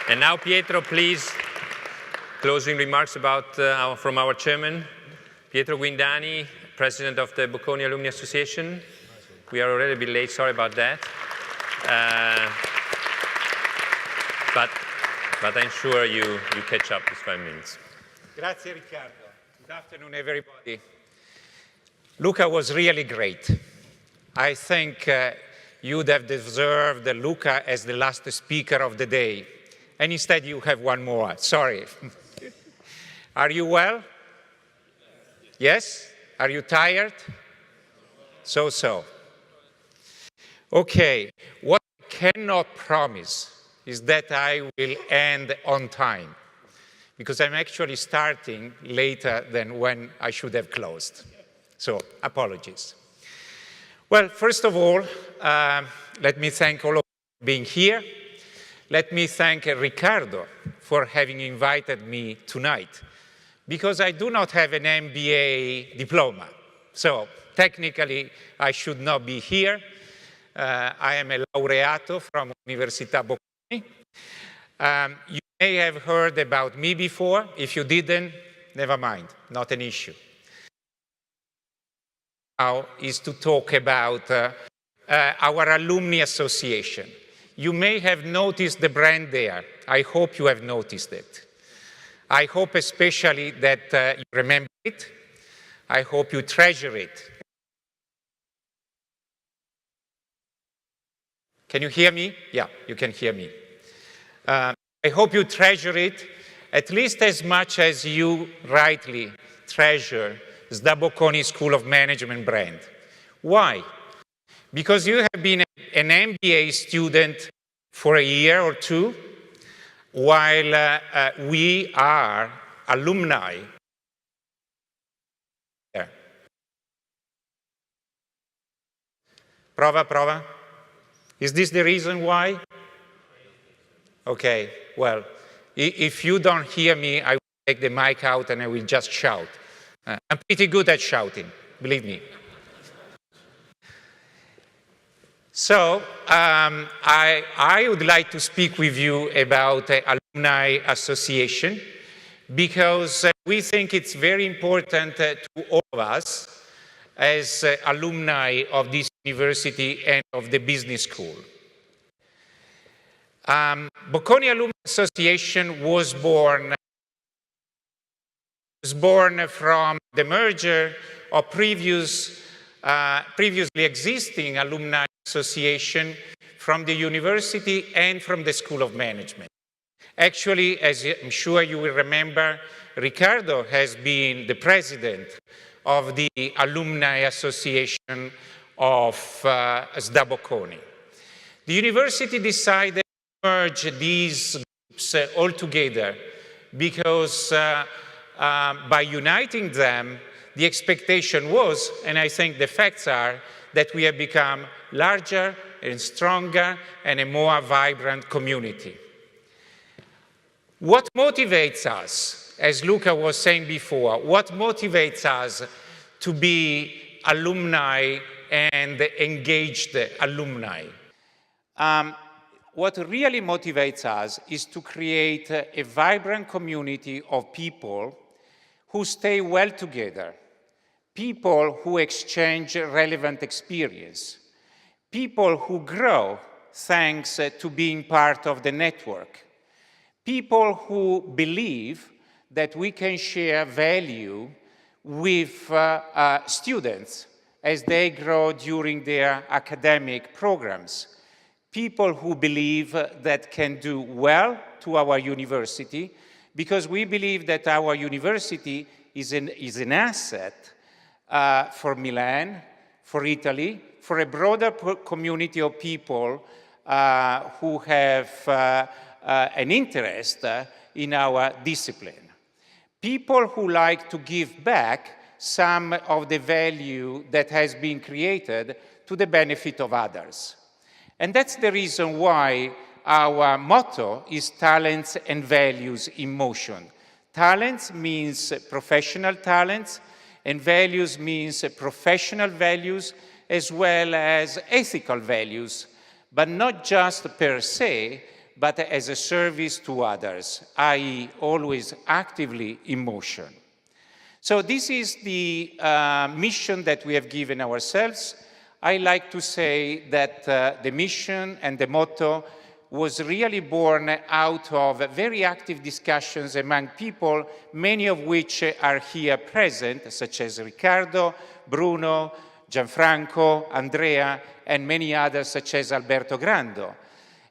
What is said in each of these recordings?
And now, Pietro, please, closing remarks from our chairman, Pietro Guindani, president of the Bocconi Alumni Association. We are already a bit late, sorry about that. But I'm sure you catch up with 5 minutes. Grazie, Riccardo. Good afternoon, everybody. Luca was really great. I think you'd have deserved Luca as the last speaker of the day. And instead, you have one more. Sorry. Are you well? Yes? Are you tired? So. Okay. What I cannot promise is that I will end on time, because I'm actually starting later than when I should have closed. So, apologies. Well, first of all, let me thank all of you for being here. Let me thank Riccardo for having invited me tonight, because I do not have an MBA diploma. So, technically, I should not be here. I am a laureato from Università Bocconi. You may have heard about me before. If you didn't, never mind, not an issue. Now is to talk about our Alumni Association. You may have noticed the brand there. I hope you have noticed it. I hope especially that you remember it. I hope you treasure it. Can you hear me? Yeah, you can hear me. I hope you treasure it at least as much as you rightly treasure the Bocconi School of Management brand. Why? Because you have been an MBA student for a year or two, while we are alumni. Prova. Is this the reason why? Okay, well, if you don't hear me, I will take the mic out and I will just shout. I'm pretty good at shouting, believe me. So, I would like to speak with you about the Alumni Association, because we think it's very important to all of us as alumni of this university and of the business school. Bocconi Alumni Association was born from the merger of previously existing alumni association from the university and from the School of Management. Actually, as I'm sure you will remember, Riccardo has been the president of the Alumni Association of SDA Bocconi. The university decided to merge these groups all together because by uniting them, the expectation was, and I think the facts are, that we have become larger and stronger and a more vibrant community. What motivates us, as Luca was saying before, what motivates us to be alumni and engaged alumni? What really motivates us is to create a vibrant community of people who stay well together, people who exchange relevant experience, people who grow thanks to being part of the network, people who believe that we can share value with students as they grow during their academic programs, people who believe that can do well to our university, because we believe that our university is an asset for Milan, for Italy, for a broader community of people who have an interest in our discipline. People who like to give back some of the value that has been created to the benefit of others. And that's the reason why our motto is talents and values in motion. Talents means professional talents, and values means professional values as well as ethical values, but not just per se, but as a service to others, i.e. always actively in motion. So this is the mission that we have given ourselves. I like to say that the mission and the motto was really born out of very active discussions among people, many of which are here present, such as Riccardo, Bruno, Gianfranco, Andrea, and many others such as Alberto Grando.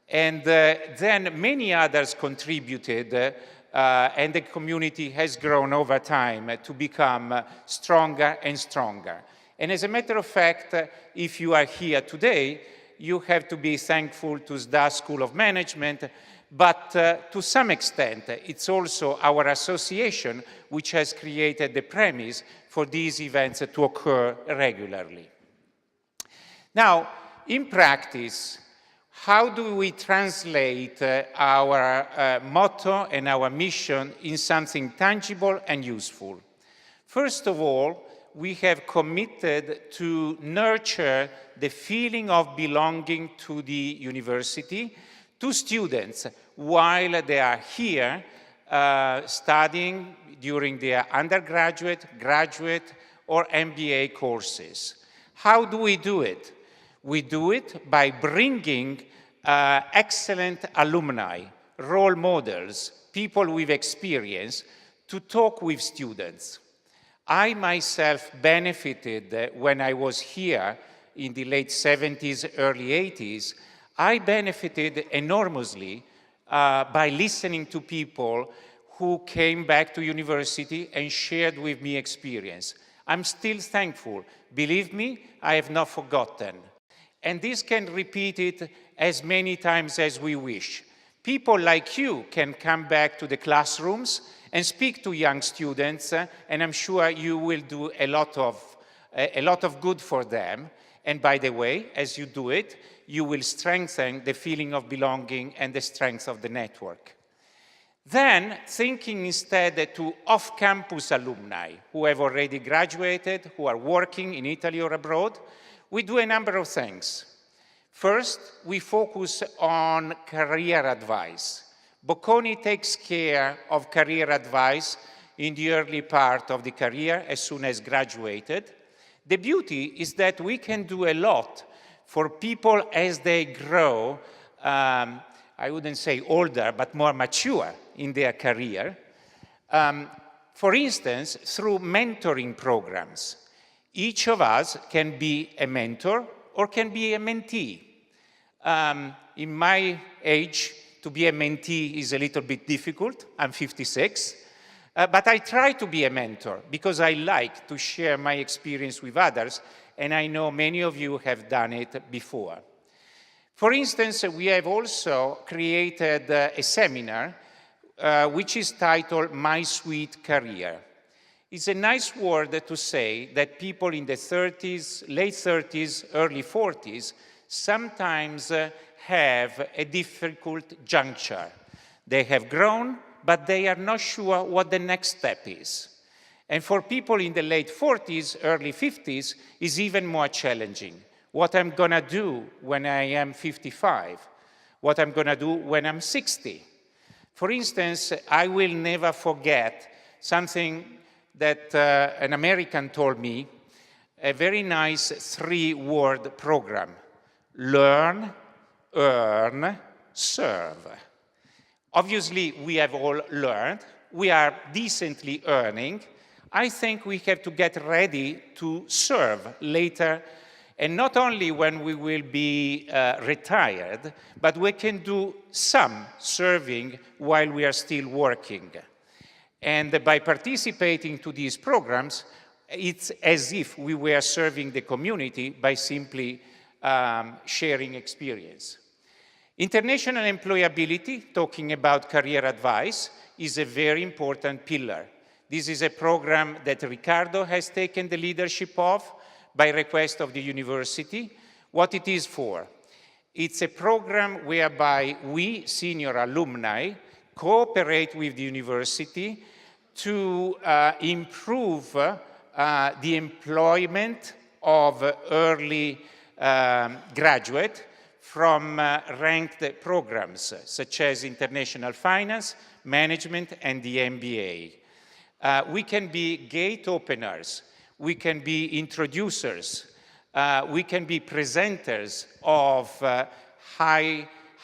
And then many others contributed, and the community has grown over time to become stronger and stronger. And as a matter of fact, if you are here today, you have to be thankful to SDA School of Management, but to some extent, it's also our association which has created the premise for these events to occur regularly. Now, in practice, how do we translate our motto and our mission in something tangible and useful? First of all, we have committed to nurture the feeling of belonging to the university to students while they are here studying during their undergraduate, graduate, or MBA courses. How do we do it? We do it by bringing excellent alumni, role models, people with experience, to talk with students. I myself benefited when I was here in the late 70s, early 80s. I benefited enormously by listening to people who came back to university and shared with me experience. I'm still thankful. Believe me, I have not forgotten. And this can repeat it as many times as we wish. People like you can come back to the classrooms and speak to young students, and I'm sure you will do a lot of good for them. And by the way, as you do it, you will strengthen the feeling of belonging and the strength of the network. Then, thinking instead to off-campus alumni who have already graduated, who are working in Italy or abroad, we do a number of things. First, we focus on career advice. Bocconi takes care of career advice in the early part of the career as soon as graduated. The beauty is that we can do a lot for people as they grow, I wouldn't say older, but more mature in their career. For instance, through mentoring programs. Each of us can be a mentor or can be a mentee. In my age, to be a mentee is a little bit difficult. I'm 56. But I try to be a mentor because I like to share my experience with others, and I know many of you have done it before. For instance, we have also created a seminar which is titled My Sweet Career. It's a nice word to say that people in the 30s, late 30s, early 40s sometimes have a difficult juncture. They have grown, but they are not sure what the next step is. And for people in the late 40s, early 50s, is even more challenging. What I'm gonna do when I am 55, what I'm gonna do when I'm 60. For instance, I will never forget something that an American told me, a very nice 3-word program: learn, earn, serve. Obviously, we have all learned. We are decently earning. I think we have to get ready to serve later, and not only when we will be retired, but we can do some serving while we are still working. And by participating to these programs, it's as if we were serving the community by simply sharing experience. International employability, talking about career advice, is a very important pillar. This is a program that Riccardo has taken the leadership of by request of the university. What it is for? It's a program whereby we, senior alumni, cooperate with the university to improve the employment of early graduate from ranked programs such as international finance, management, and the MBA. We can be gate openers, we can be introducers, we can be presenters of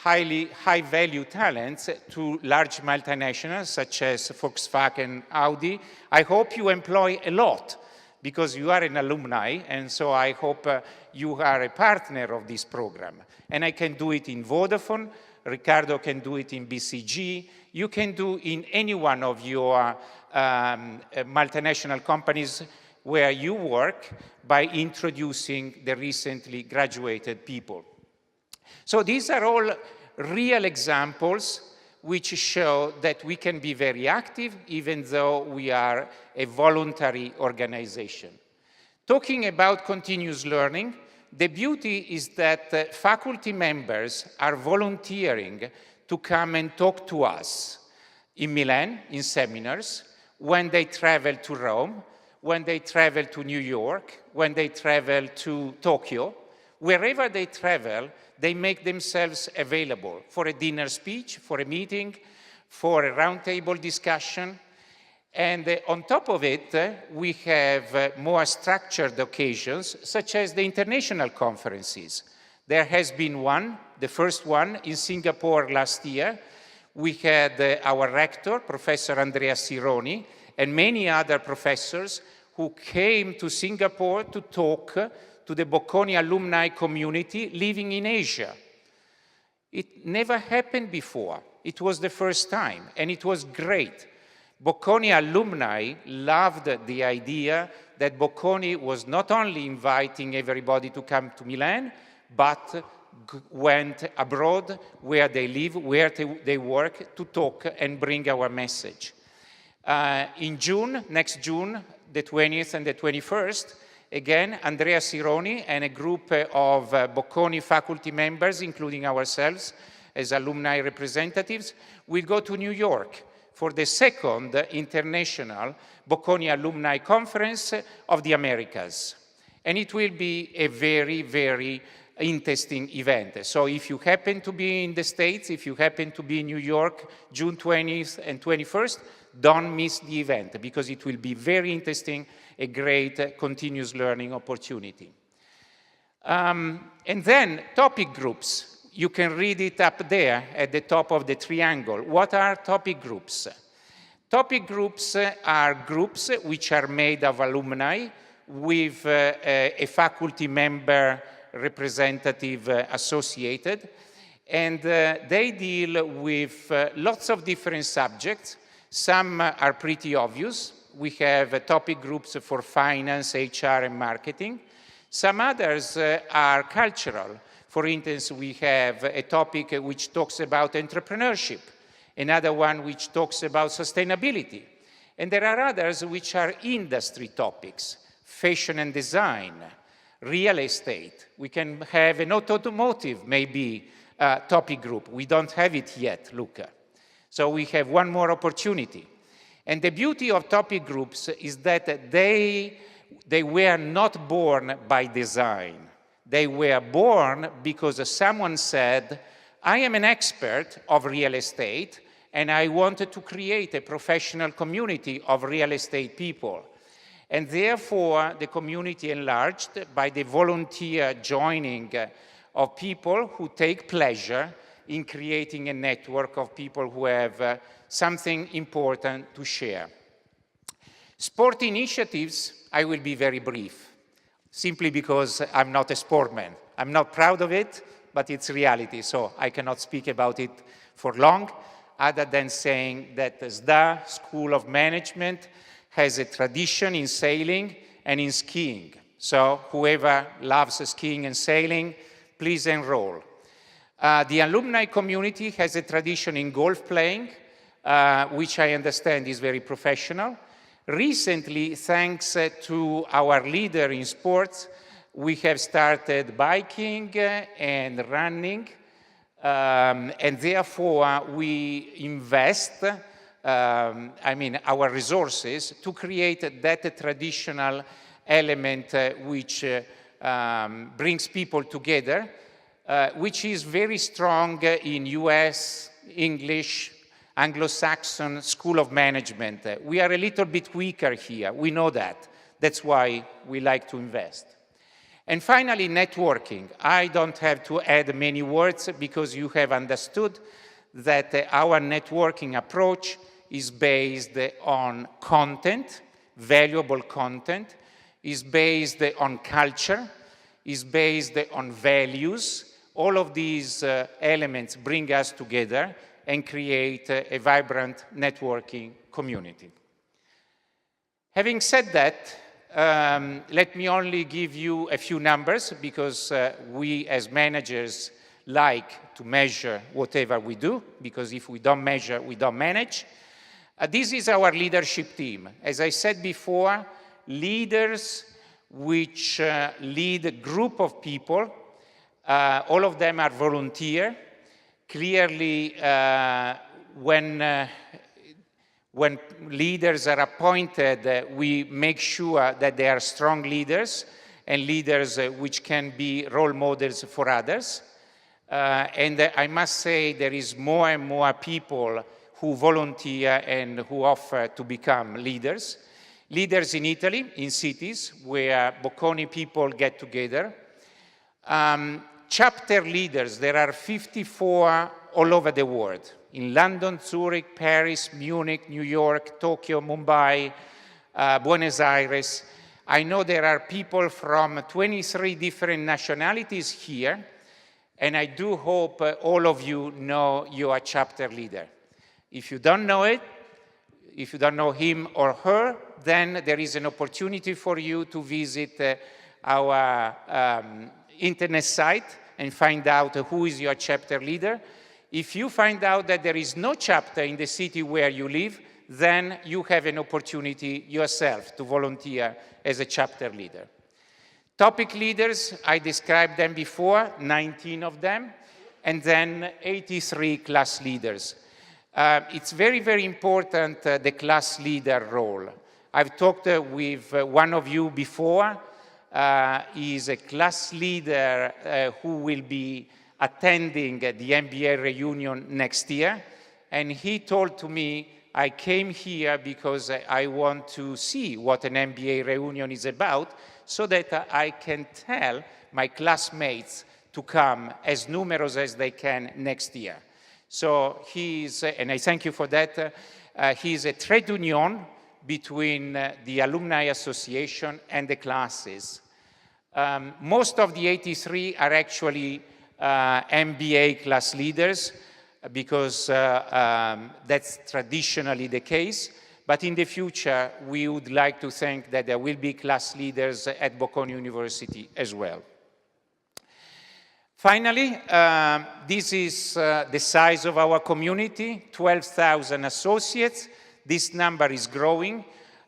high-value talents to large multinationals such as Volkswagen, Audi. I hope you employ a lot because you are an alumni, and so I hope you are a partner of this program. And I can do it in Vodafone, Riccardo can do it in BCG, you can do in any one of your multinational companies where you work by introducing the recently graduated people. So these are all real examples which show that we can be very active even though we are a voluntary organization. Talking about continuous learning, the beauty is that faculty members are volunteering to come and talk to us in Milan, in seminars, when they travel to Rome, when they travel to New York, when they travel to Tokyo. Wherever they travel, they make themselves available for a dinner speech, for a meeting, for a roundtable discussion. And on top of it, we have more structured occasions, such as the international conferences. There has been one, the first one, in Singapore last year. We had our rector, Professor Andrea Sironi, and many other professors who came to Singapore to talk to the Bocconi alumni community living in Asia. It never happened before. It was the first time, and it was great. Bocconi alumni loved the idea that Bocconi was not only inviting everybody to come to Milan, but went abroad where they live, where they work, to talk and bring our message. In June, next June, the 20th and the 21st, again, Andrea Sironi and a group of Bocconi faculty members, including ourselves as alumni representatives, will go to New York for the second international Bocconi Alumni Conference of the Americas. And it will be a very, very interesting event. So if you happen to be in the States, if you happen to be in New York, June 20th and 21st, don't miss the event because it will be very interesting, a great continuous learning opportunity. And then topic groups. You can read it up there at the top of the triangle. What are topic groups? Topic groups are groups which are made of alumni with a faculty member representative associated, and they deal with lots of different subjects. Some are pretty obvious. We have topic groups for finance, HR, and marketing. Some others are cultural. For instance, we have a topic which talks about entrepreneurship, another one which talks about sustainability. And there are others which are industry topics, fashion and design, real estate. We can have an automotive, maybe, topic group. We don't have it yet, Luca. So we have one more opportunity. And the beauty of topic groups is that they were not born by design. They were born because someone said, I am an expert of real estate, and I wanted to create a professional community of real estate people. And therefore, the community enlarged by the volunteer joining of people who take pleasure in creating a network of people who have something important to share. Sport initiatives, I will be very brief, simply because I'm not a sportman. I'm not proud of it, but it's reality, so I cannot speak about it for long, other than saying that the SDA School of Management has a tradition in sailing and in skiing. So whoever loves skiing and sailing, please enroll. The alumni community has a tradition in golf playing, which I understand is very professional. Recently, thanks to our leader in sports, we have started biking and running, and therefore we invest our resources to create that traditional element which brings people together. which is very strong in US, English, Anglo-Saxon School of Management. We are a little bit weaker here, we know that. That's why we like to invest. And finally, networking. I don't have to add many words because you have understood that our networking approach is based on content, valuable content, is based on culture, is based on values. All of these elements bring us together and create a vibrant networking community. Having said that, let me only give you a few numbers because we as managers like to measure whatever we do, because if we don't measure, we don't manage. This is our leadership team. As I said before, leaders which lead a group of people. All of them are volunteer. Clearly, when leaders are appointed, we make sure that they are strong leaders and leaders which can be role models for others. And I must say there is more and more people who volunteer and who offer to become leaders. Leaders in Italy, in cities where Bocconi people get together. Chapter leaders, there are 54 all over the world. In London, Zurich, Paris, Munich, New York, Tokyo, Mumbai, Buenos Aires. I know there are people from 23 different nationalities here, and I do hope all of you know your chapter leader. If you don't know it, if you don't know him or her, then there is an opportunity for you to visit our internet site and find out who is your chapter leader. If you find out that there is no chapter in the city where you live, then you have an opportunity yourself to volunteer as a chapter leader. Topic leaders, I described them before, 19 of them, and then 83 class leaders. It's very, very important, the class leader role. I've talked with one of you before. He's a class leader who will be attending the MBA reunion next year. And he told to me, I came here because I want to see what an MBA reunion is about so that I can tell my classmates to come as numerous as they can next year. So he's, and I thank you for that, he's a trade union between the Alumni Association and the classes. Most of the 83 are actually MBA class leaders because that's traditionally the case. But in the future, we would like to think that there will be class leaders at Bocconi University as well. Finally, this is the size of our community, 12,000 associates. This number is growing.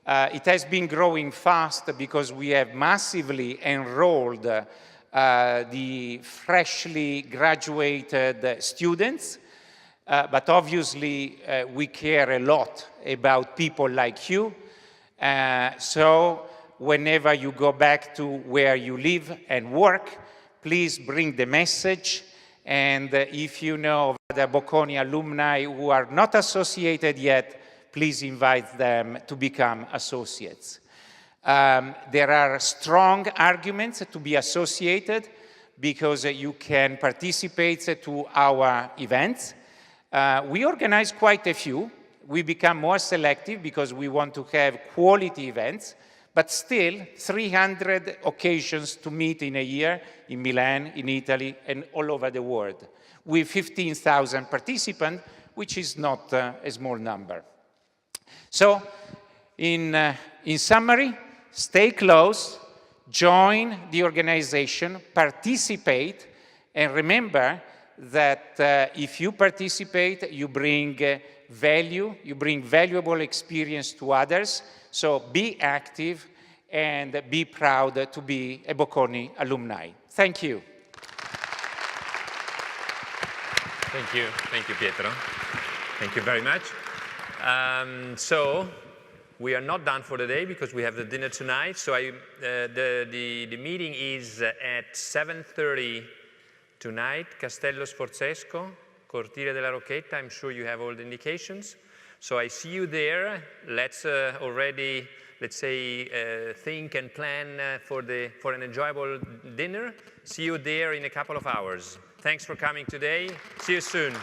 It has been growing fast because we have massively enrolled the freshly graduated students. But obviously, we care a lot about people like you. So whenever you go back to where you live and work, please bring the message. And if you know of other Bocconi alumni who are not associated yet, please invite them to become associates. There are strong arguments to be associated because you can participate to our events. We organize quite a few. We become more selective because we want to have quality events, but still 300 occasions to meet in a year in Milan, in Italy, and all over the world, with 15,000 participants, which is not a small number. So, in summary, stay close, join the organization, participate, and remember that if you participate, you bring value, you bring valuable experience to others. So be active and be proud to be a Bocconi alumni. Thank you. Thank you, Pietro. Thank you very much. So we are not done for the day because we have the dinner tonight. So the meeting is at 7:30 Tonight, Castello Sforzesco, Cortile della Rocchetta, I'm sure you have all the indications. So I see you there. Let's already, let's say, think and plan for an enjoyable dinner. See you there in a couple of hours. Thanks for coming today. See you soon.